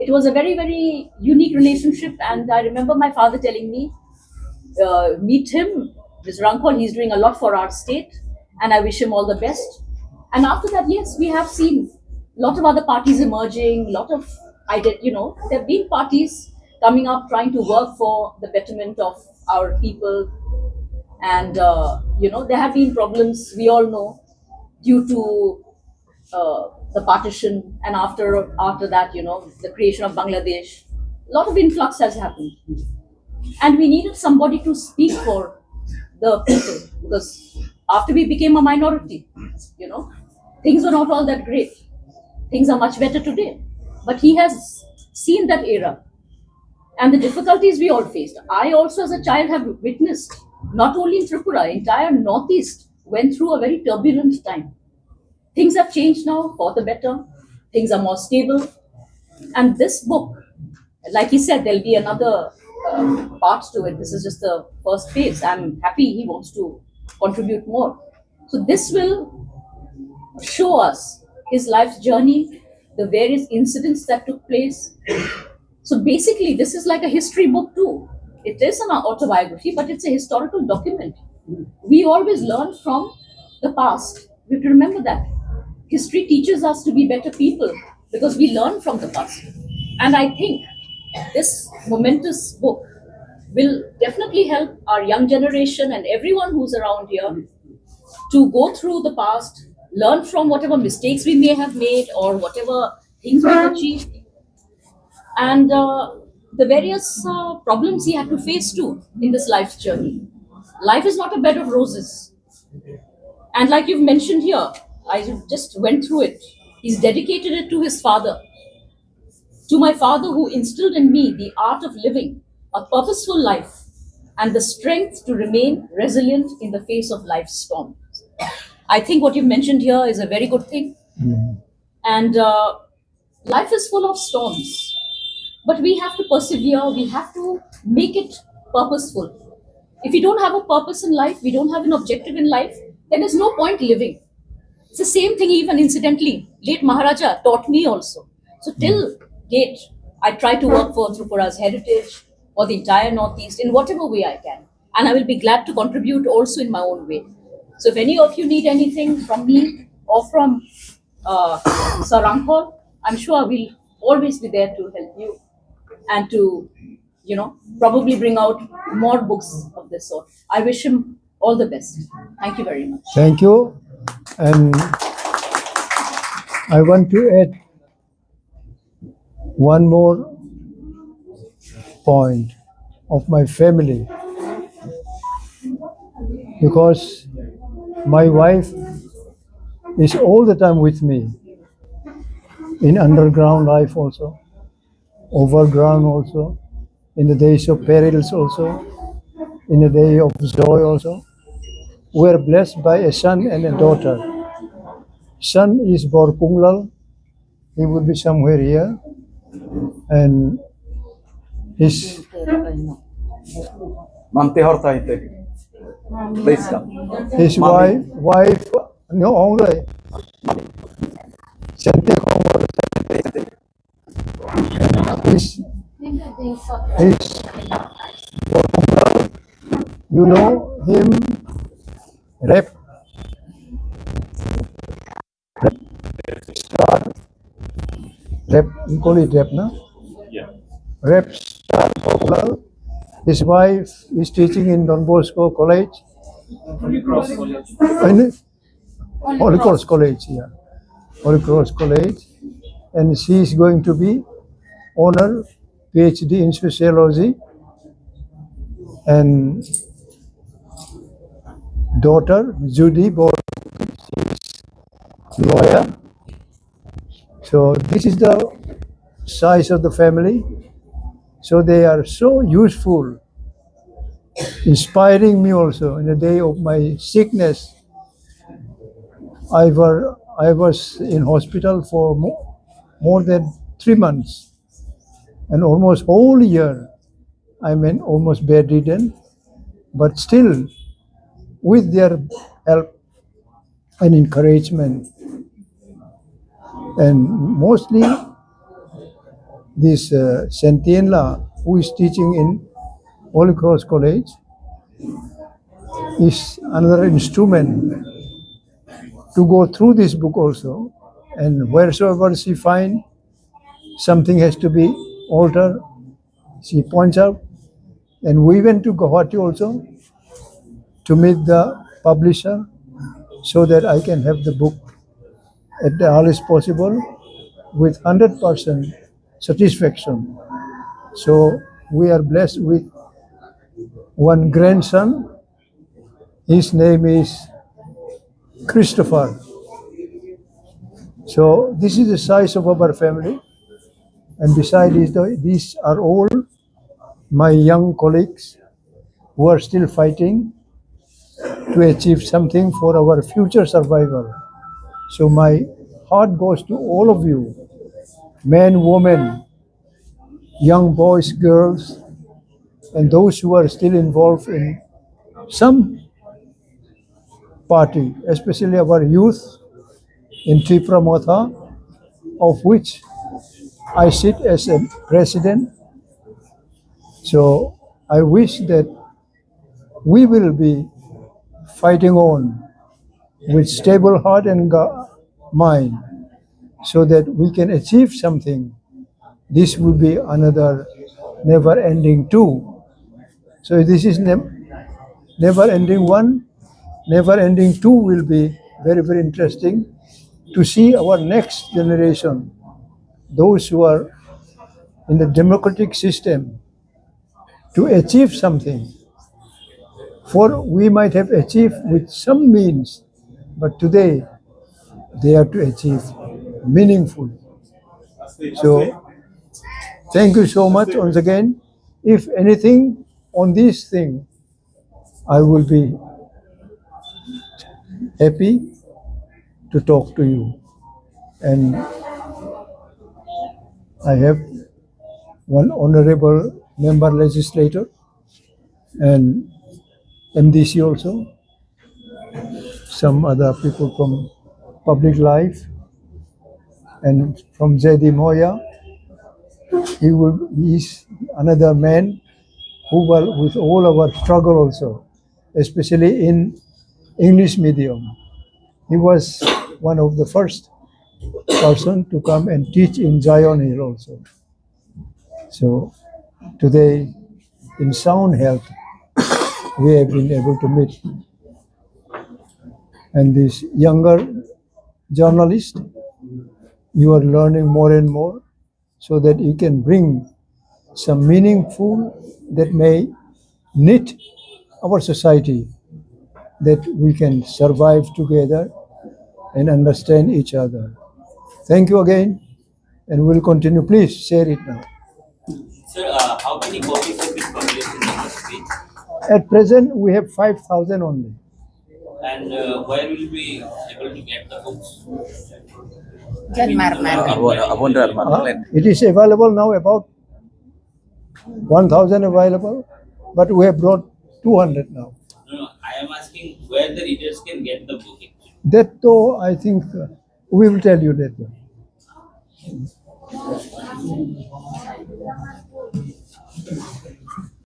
it was a very, very unique relationship. And I remember my father telling me, meet him, this Hrangkhawl, he's doing a lot for our state, and I wish him all the best. And after that, yes, we have seen a lot of other parties emerging, lot of, there have been parties coming up trying to work for the betterment of our people. And, there have been problems, we all know, due to the partition, and after that, the creation of Bangladesh. A lot of influx has happened. And we needed somebody to speak for the people, because after we became a minority, things were not all that great. Things are much better today. But he has seen that era and the difficulties we all faced. I also, as a child, have witnessed, not only in Tripura, entire Northeast went through a very turbulent time. Things have changed now for the better. Things are more stable. And this book, like he said, there'll be another part to it. This is just the first phase. I'm happy he wants to contribute more. So this will show us his life's journey, the various incidents that took place. So basically, this is like a history book too. It is an autobiography, but it's a historical document. We always learn from the past. We have to remember that. History teaches us to be better people because we learn from the past. And I think this momentous book will definitely help our young generation and everyone who's around here to go through the past, learn from whatever mistakes we may have made or whatever things we've achieved, and the various problems he had to face too in this life's journey. Life is not a bed of roses. And like you've mentioned here, I just went through it. He's dedicated it to his father, to my father who instilled in me the art of living a purposeful life and the strength to remain resilient in the face of life's storms. I think what you've mentioned here is a very good thing. And life is full of storms, but we have to persevere. We have to make it purposeful. If we don't have a purpose in life, we don't have an objective in life, then there's no point living. It's the same thing, even incidentally. Late Maharaja taught me also. So till date, I try to work for Tripura's heritage or the entire Northeast in whatever way I can. And I will be glad to contribute also in my own way. So if any of you need anything from me or from Sir Hrangkhawl, I'm sure we'll always be there to help you and to, probably bring out more books of this sort. I wish him all the best. Thank you very much. Thank you. And I want to add one more point of my family, because my wife is all the time with me in underground life also, overground also, in the days of perils also, in the day of joy also. We are blessed by a son and a daughter. Son is Borkunglal. He will be somewhere here. And his his wife, no, only his you know him, rap star, rap, you call it rap, no? Yeah. Rap star popular. His wife is teaching in Don Bosco College. Holy Cross College. Holy Cross College, yeah. Holy Cross College. And she is going to be honor PhD in sociology. And daughter, Judy, lawyer. So this is the size of the family. So they are so useful, inspiring me also. In the day of my sickness, I was in hospital for more than 3 months, and almost whole year, almost bedridden, but still, with their help and encouragement, and mostly this Sentienla, who is teaching in Holy Cross College, is another instrument to go through this book also. And wheresoever she finds something has to be altered, she points out. And we went to Guwahati also to meet the publisher so that I can have the book at the earliest possible with 100% satisfaction. So we are blessed with one grandson. His name is Christopher. So this is the size of our family. And besides these are all my young colleagues who are still fighting to achieve something for our future survival. So my heart goes to all of you, men, women, young boys, girls, and those who are still involved in some party, especially our youth in Tripura Motha, of which I sit as a president. So I wish that we will be fighting on with stable heart and mind so that we can achieve something. This will be another never-ending two. So this is never-ending one. Never-ending two will be very, very interesting to see our next generation, those who are in the democratic system, to achieve something. For we might have achieved with some means, but today they have to achieve meaningful. So thank you so much once again. If anything on this thing, I will be happy to talk to you. And I have one honorable member legislator and MDC also, some other people from public life, and from Zedi Moya. He is another man who was with all our struggle also, especially in English medium. He was one of the first person to come and teach in Zion Hill also. So today, in sound health, we have been able to meet. And this younger journalist, you are learning more and more so that you can bring some meaningful that may knit our society, that we can survive together and understand each other. Thank you again, and we'll continue. Please share it now. Sir, how many copies have been published in the history? At present, we have 5,000 only. And where will we be able to get the books? It is available now, about 1,000 available, but we have brought 200 now. No, I am asking where the readers can get the book. That though, I think we will tell you that one.